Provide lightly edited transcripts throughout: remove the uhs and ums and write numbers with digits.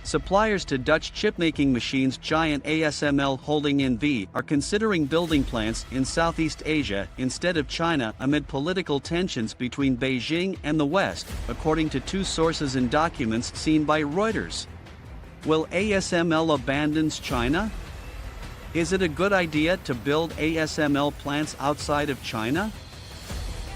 Suppliers to Dutch chip-making machines giant ASML Holding NV are considering building plants in Southeast Asia instead of China amid political tensions between Beijing and the West, according to two sources in documents seen by Reuters. Will ASML abandon China? Is it a good idea to build ASML plants outside of China?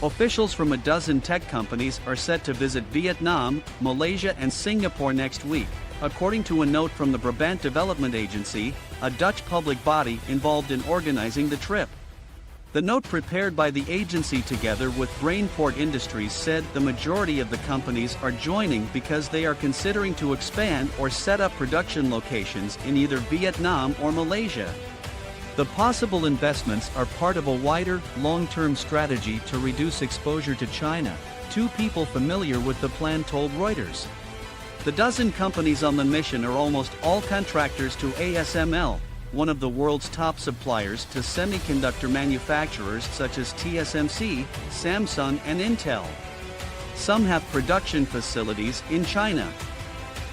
Officials from a dozen tech companies are set to visit Vietnam, Malaysia and Singapore next week, according to a note from the Brabant Development Agency, a Dutch public body involved in organizing the trip. The note prepared by the agency together with Brainport Industries said the majority of the companies are joining because they are considering to expand or set up production locations in either Vietnam or Malaysia. The possible investments are part of a wider, long-term strategy to reduce exposure to China, two people familiar with the plan told Reuters. The dozen companies on the mission are almost all contractors to ASML, one of the world's top suppliers to semiconductor manufacturers such as TSMC, Samsung and Intel. Some have production facilities in China.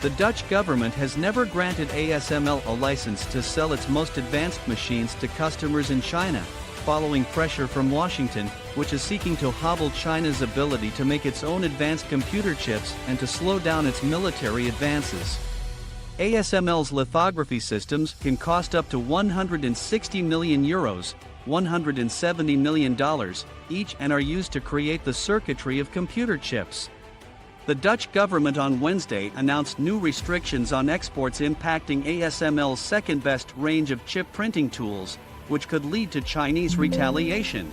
The Dutch government has never granted ASML a license to sell its most advanced machines to customers in China, following pressure from Washington, which is seeking to hobble China's ability to make its own advanced computer chips and to slow down its military advances. ASML's lithography systems can cost up to €160 million, $170 million, each and are used to create the circuitry of computer chips. The Dutch government on Wednesday announced new restrictions on exports impacting ASML's second-best range of chip printing tools, which could lead to Chinese retaliation.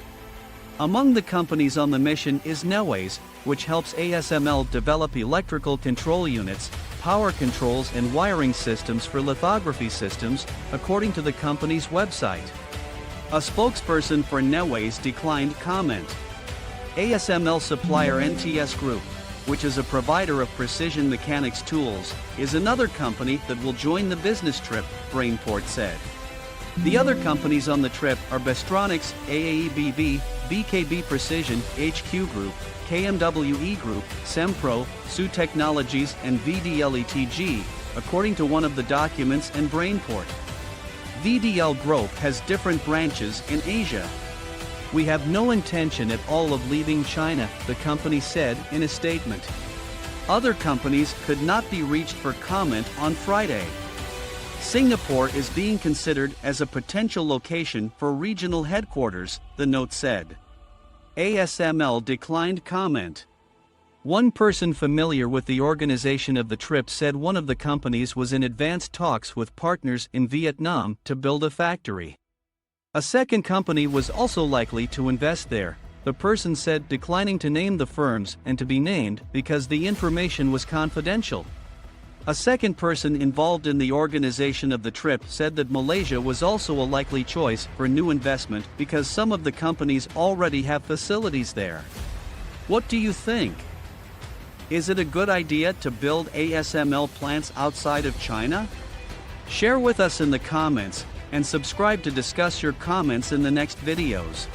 Among the companies on the mission is Huawei, which helps ASML develop electrical control units, power controls and wiring systems for lithography systems, according to the company's website. A spokesperson for Huawei declined comment. ASML supplier NTS Group, which is a provider of precision mechanics tools, is another company that will join the business trip, Brainport said. The other companies on the trip are Bestronics, AAEBV, BKB Precision, HQ Group, KMWE Group, Sempro, SU Technologies and VDLETG, according to one of the documents and Brainport. VDL Group has different branches in Asia. We have no intention at all of leaving China, the company said in a statement. Other companies could not be reached for comment on Friday. Singapore is being considered as a potential location for regional headquarters, the note said. ASML declined comment. One person familiar with the organization of the trip said one of the companies was in advanced talks with partners in Vietnam to build a factory. A second company was also likely to invest there, the person said, declining to name the firms and to be named because the information was confidential. A second person involved in the organization of the trip said that Malaysia was also a likely choice for new investment because some of the companies already have facilities there. What do you think? Is it a good idea to build ASML plants outside of China? Share with us in the comments, and subscribe to discuss your comments in the next videos.